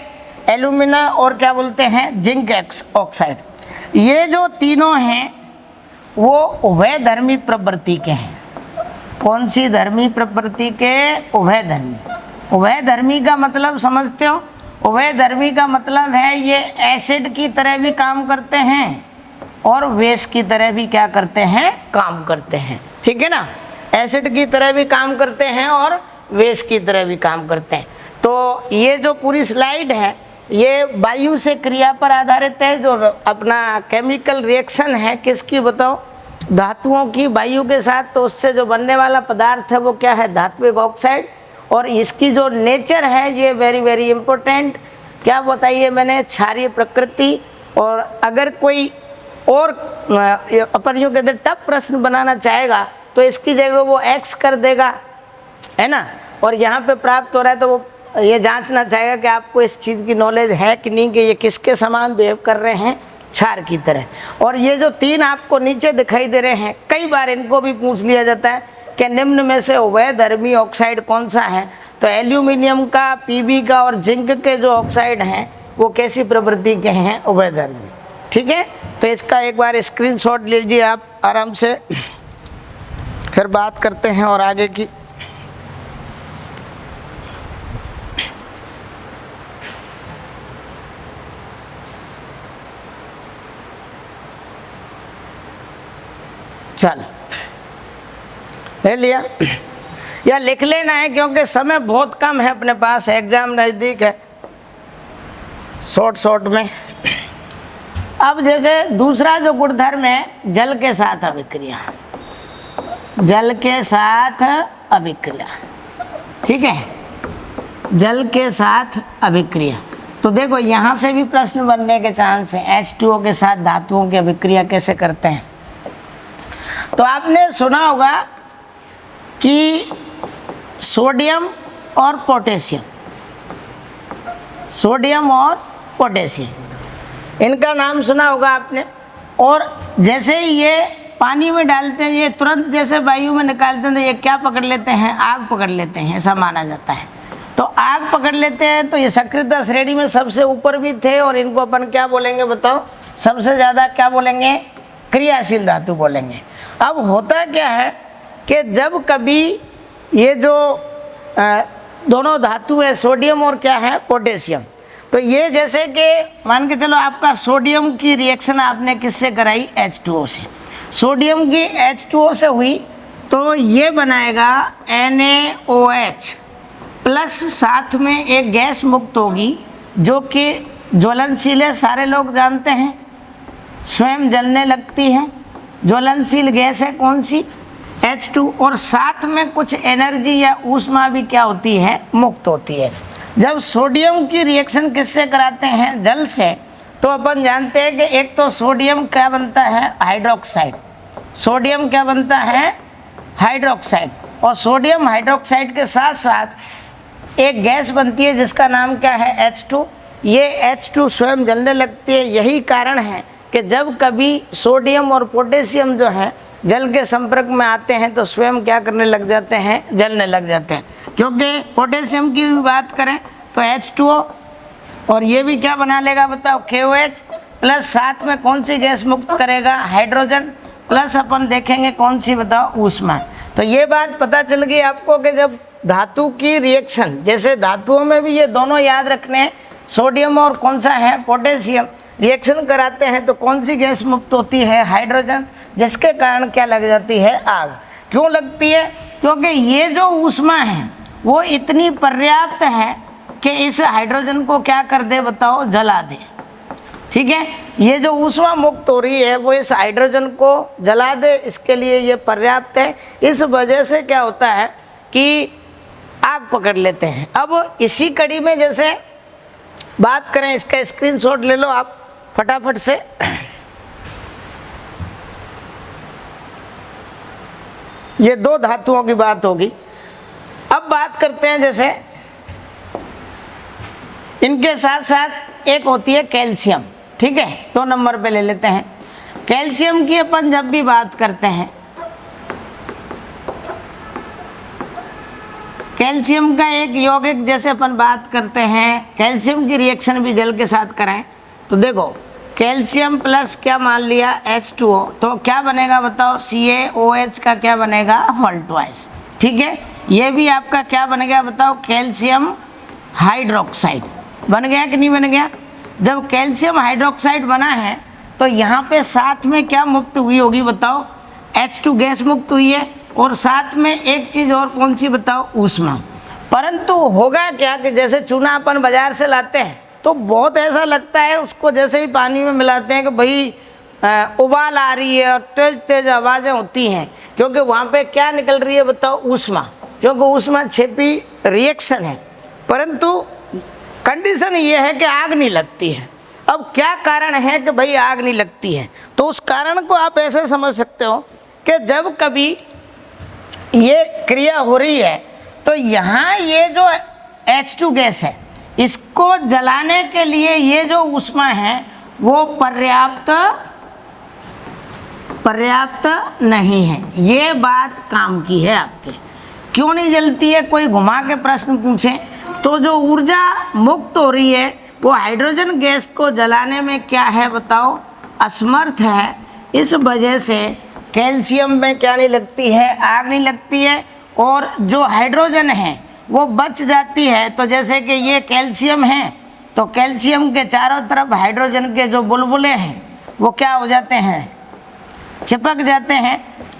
एल्यूमिना और क्या बोलते हैं, जिंक ऑक्साइड। ये जो तीनों हैं वो उभयधर्मी प्रवृत्ति के हैं। कौन सी धर्मी प्रवृत्ति के? उभयधर्मी। उभयधर्मी का मतलब समझते हो? उभयधर्मी का मतलब है ये एसिड की तरह भी काम करते हैं और बेस की तरह भी क्या करते हैं, काम करते हैं। ठीक है ना, एसिड की तरह भी काम करते हैं और बेस की तरह भी काम करते हैं। तो ये जो पूरी स्लाइड है ये वायु से क्रिया पर आधारित है। जो अपना केमिकल रिएक्शन है किसकी बताओ? धातुओं की वायु के साथ। तो उससे जो बनने वाला पदार्थ है वो क्या है? धात्विक ऑक्साइड। और इसकी जो नेचर है ये वेरी वेरी इंपॉर्टेंट, क्या बताइए मैंने? क्षारीय प्रकृति। और अगर कोई और अपन यूँ कहते टफ प्रश्न बनाना चाहेगा तो इसकी जगह वो एक्स कर देगा, है ना। और यहाँ पे प्राप्त हो रहा है तो वो ये जांचना चाहेगा कि आपको इस चीज़ की नॉलेज है कि नहीं, कि ये किसके समान बिहेव कर रहे हैं, क्षार की तरह। और ये जो तीन आपको नीचे दिखाई दे रहे हैं, कई बार इनको भी पूछ लिया जाता है कि निम्न में से उभयधर्मी ऑक्साइड कौन सा है? तो एल्यूमिनियम का, पीबी का और जिंक के जो ऑक्साइड हैं वो कैसी प्रवृत्ति के हैं? उभयधर्मी। ठीक है, तो इसका एक बार स्क्रीनशॉट लीजिए आप आराम से, फिर बात करते हैं और आगे की। चलो ले लिया या लिख लेना है क्योंकि समय बहुत कम है अपने पास, एग्जाम नज़दीक है, शॉर्ट में। अब जैसे दूसरा जो गुणधर्म है जल के साथ अभिक्रिया, जल के साथ अभिक्रिया। ठीक है, जल के साथ अभिक्रिया। तो देखो यहाँ से भी प्रश्न बनने के चांस हैं। H2O के साथ धातुओं की अभिक्रिया कैसे करते हैं? तो आपने सुना होगा कि सोडियम और पोटेशियम, सोडियम और पोटेशियम, इनका नाम सुना होगा आपने। और जैसे ही ये पानी में डालते हैं, ये तुरंत जैसे वायु में निकालते हैं तो ये क्या पकड़ लेते हैं? आग पकड़ लेते हैं, ऐसा माना जाता है। तो आग पकड़ लेते हैं तो ये सक्रियता श्रेणी में सबसे ऊपर भी थे और इनको अपन क्या बोलेंगे बताओ? सबसे ज़्यादा क्या बोलेंगे? क्रियाशील धातु बोलेंगे। अब होता क्या है कि जब कभी ये जो दोनों धातु है, सोडियम और क्या है? पोटेशियम, तो ये जैसे कि मान के चलो आपका सोडियम की रिएक्शन आपने किससे कराई? H2O से। सोडियम की H2O से हुई तो ये बनाएगा NaOH प्लस, साथ में एक गैस मुक्त होगी जो कि ज्वलनशील है, सारे लोग जानते हैं, स्वयं जलने लगती है। ज्वलनशील गैस है कौन सी? H2। और साथ में कुछ एनर्जी या ऊष्मा भी क्या होती है? मुक्त होती है। जब सोडियम की रिएक्शन किससे कराते हैं? जल से। तो अपन जानते हैं कि एक तो सोडियम क्या बनता है? हाइड्रोक्साइड। सोडियम क्या बनता है? हाइड्रोक्साइड। और सोडियम हाइड्रोक्साइड के साथ साथ एक गैस बनती है जिसका नाम क्या है? H2। ये H2 स्वयं जलने लगती है। यही कारण है कि जब कभी सोडियम और पोटेशियम जो है जल के संपर्क में आते हैं तो स्वयं क्या करने लग जाते हैं? जलने लग जाते हैं। क्योंकि पोटेशियम की भी बात करें तो H2O और ये भी क्या बना लेगा बताओ? KOH प्लस, साथ में कौन सी गैस मुक्त करेगा? हाइड्रोजन प्लस, अपन देखेंगे कौन सी बताओ? ऊष्मा। तो ये बात पता चल गई आपको कि जब धातु की रिएक्शन, जैसे धातुओं में भी ये दोनों याद रखने हैं, सोडियम और कौन सा है? पोटेशियम, रिएक्शन कराते हैं तो कौन सी गैस मुक्त होती है? हाइड्रोजन, जिसके कारण क्या लग जाती है? आग। क्यों लगती है? क्योंकि ये जो ऊष्मा है वो इतनी पर्याप्त है कि इस हाइड्रोजन को क्या कर दे बताओ? जला दे। ठीक है, ये जो ऊष्मा मुक्त हो रही है वो इस हाइड्रोजन को जला दे, इसके लिए ये पर्याप्त है। इस वजह से क्या होता है कि आग पकड़ लेते हैं। अब इसी कड़ी में जैसे बात करें, इसका स्क्रीनशॉट ले लो आप फटाफट से। ये दो धातुओं की बात होगी। अब बात करते हैं जैसे इनके साथ साथ एक होती है कैल्शियम। ठीक है, 2 नंबर पे ले लेते हैं। कैल्शियम की अपन जब भी बात करते हैं कैल्शियम का एक यौगिक, जैसे अपन बात करते हैं कैल्शियम की रिएक्शन भी जल के साथ कराएं तो देखो कैल्शियम प्लस क्या मान लिया H2O, तो क्या बनेगा बताओ, CaOH का क्या बनेगा, होल ट्वाइस। ठीक है, ये भी आपका क्या बन गया बताओ, कैल्शियम हाइड्रोक्साइड बन गया कि नहीं बन गया। जब कैल्शियम हाइड्रोक्साइड बना है तो यहाँ पे साथ में क्या मुक्त हुई होगी बताओ, H2 गैस मुक्त हुई है, और साथ में एक चीज़ और कौन सी बताओ, ऊष्मा। परंतु होगा क्या कि जैसे चूना अपन बाजार से लाते हैं तो बहुत ऐसा लगता है, उसको जैसे ही पानी में मिलाते हैं कि भाई उबाल आ रही है और तेज तेज आवाज़ें होती हैं, क्योंकि वहाँ पे क्या निकल रही है बताओ, ऊष्मा, क्योंकि ऊष्मा छिपी रिएक्शन है। परंतु कंडीशन ये है कि आग नहीं लगती है। अब क्या कारण है कि भाई आग नहीं लगती है, तो उस कारण को आप ऐसे समझ सकते हो कि जब कभी ये क्रिया हो रही है तो यहाँ ये जो H2 गैस है इसको जलाने के लिए ये जो ऊष्मा है वो पर्याप्त नहीं है। ये बात काम की है आपके। क्यों नहीं जलती है, कोई घुमा के प्रश्न पूछे तो जो ऊर्जा मुक्त हो रही है वो हाइड्रोजन गैस को जलाने में क्या है बताओ, असमर्थ है। इस वजह से कैल्शियम में क्या नहीं लगती है, आग नहीं लगती है, और जो हाइड्रोजन है वो बच जाती है। तो जैसे कि ये कैल्शियम है तो कैल्शियम के चारों तरफ हाइड्रोजन के जो बुलबुले हैं वो क्या हो जाते हैं, चिपक जाते हैं।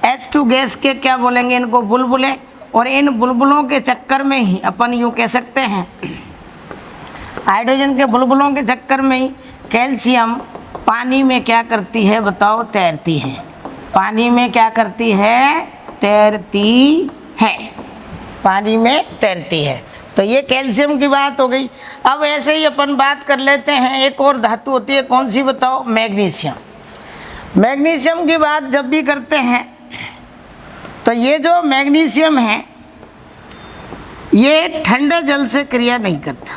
H2 गैस के क्या बोलेंगे इनको, बुलबुले, और इन बुलबुलों के चक्कर में ही अपन यूँ कह सकते हैं, हाइड्रोजन के बुलबुलों के चक्कर में ही कैल्शियम पानी में क्या करती है बताओ, तैरती है। पानी में क्या करती है, तैरती है, पानी में तैरती है। तो ये कैल्शियम की बात हो गई। अब ऐसे ही अपन बात कर लेते हैं, एक और धातु होती है, कौन सी बताओ, मैग्नीशियम। मैग्नीशियम की बात जब भी करते हैं तो ये जो मैग्नीशियम है ये ठंडे जल से क्रिया नहीं करता।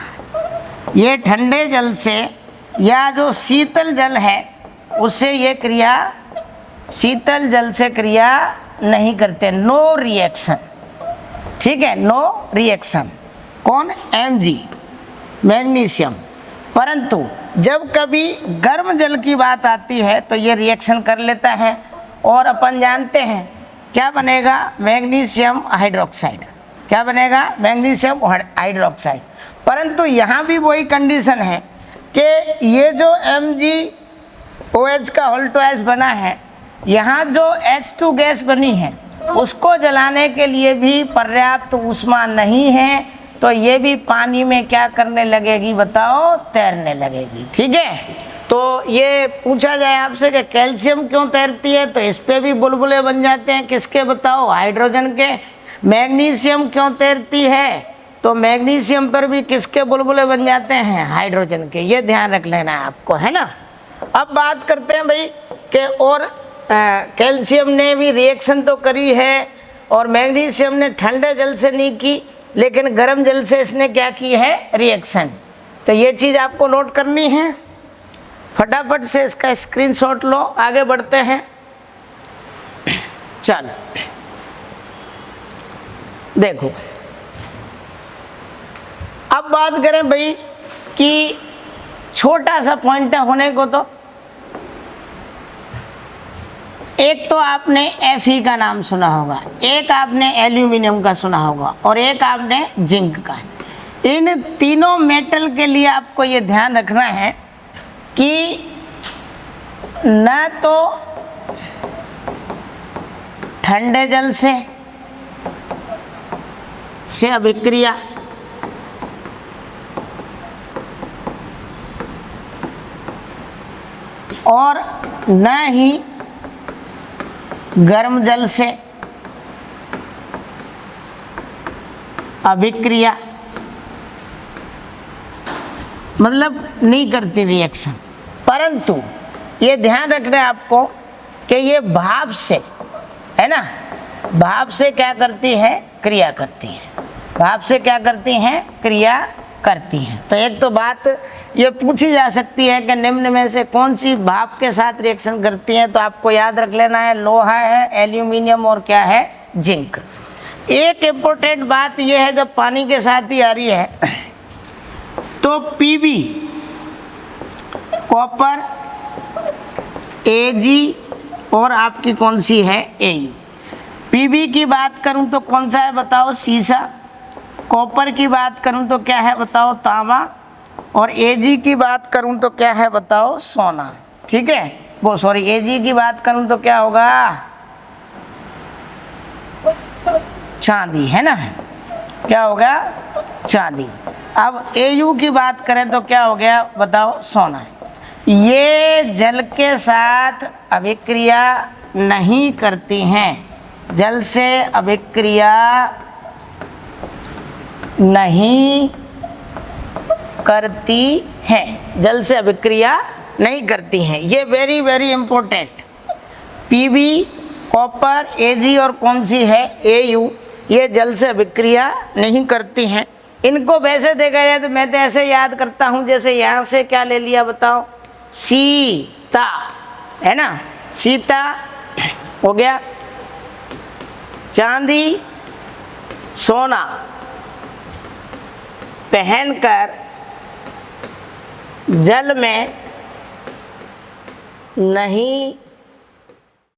ये ठंडे जल से या जो शीतल जल है उससे ये क्रिया, शीतल जल से क्रिया नहीं करते, नो रिएक्शन। ठीक है, नो रिएक्शन। कौन, Mg, मैग्नीशियम। परंतु जब कभी गर्म जल की बात आती है तो ये रिएक्शन कर लेता है, और अपन जानते हैं क्या बनेगा, मैग्नीशियम हाइड्रोक्साइड। क्या बनेगा, मैग्नीशियम हाइड्रोक्साइड। परंतु यहाँ भी वही कंडीशन है कि ये जो MgOH का होल ट्वाइस बना है, यहाँ जो H2 गैस बनी है उसको जलाने के लिए भी पर्याप्त ऊष्मा नहीं है, तो ये भी पानी में क्या करने लगेगी बताओ, तैरने लगेगी। ठीक है, तो ये पूछा जाए आपसे कि कैल्शियम क्यों तैरती है, तो इस पे भी बुलबुले बन जाते हैं, किसके बताओ, हाइड्रोजन के। मैग्नीशियम क्यों तैरती है, तो मैग्नीशियम पर भी किसके बुलबुले बन जाते हैं, हाइड्रोजन के। ये ध्यान रख लेना है आपको, है ना। अब बात करते हैं भाई कि और कैल्शियम ने भी रिएक्शन तो करी है, और मैग्नीशियम ने ठंडे जल से नहीं की, लेकिन गर्म जल से इसने क्या की है, रिएक्शन। तो ये चीज़ आपको नोट करनी है, फटाफट से इसका स्क्रीनशॉट लो। आगे बढ़ते हैं, चलो देखो। अब बात करें भाई कि छोटा सा पॉइंट होने को, तो एक तो आपने Fe का नाम सुना होगा, एक आपने एल्यूमिनियम का सुना होगा, और एक आपने जिंक का। इन तीनों मेटल के लिए आपको ये ध्यान रखना है कि न तो ठंडे जल से अभिक्रिया, और न ही गर्म जल से अभिक्रिया, मतलब नहीं करती रिएक्शन। परंतु ये ध्यान रखना है आपको कि ये भाप से, है ना, भाप से क्या करती है, क्रिया करती है। भाप से क्या करती हैं, क्रिया करती हैं। तो एक तो बात ये पूछी जा सकती है कि निम्न में से कौन सी भाप के साथ रिएक्शन करती है, तो आपको याद रख लेना है, लोहा है, एल्यूमिनियम और क्या है, जिंक। एक इम्पोर्टेंट बात यह है, जब पानी के साथ ही आ रही है तो Pb कॉपर, Ag और आपकी कौन सी है Au। Pb की बात करूं तो कौन सा है बताओ, सीसा। कॉपर की बात करूं तो क्या है बताओ, तांबा। और Ag की बात करूं तो क्या है बताओ, सोना। ठीक है, वो सॉरी Ag की बात करूं तो क्या होगा, चांदी, है ना। क्या हो गया, चांदी। अब Au की बात करें तो क्या हो गया बताओ, सोना। ये जल के साथ अभिक्रिया नहीं करती हैं, जल से अभिक्रिया नहीं करती हैं, जल से अभिक्रिया नहीं करती हैं। ये very very important. Pb copper, Ag और कौन सी है Au, ये जल से अभिक्रिया नहीं करती हैं। इनको वैसे देखा जाए तो मैं तो ऐसे याद करता हूँ, जैसे यहाँ से क्या ले लिया बताओ, सीता, है ना, सीता हो गया, चांदी, सोना पहनकर जल में नहीं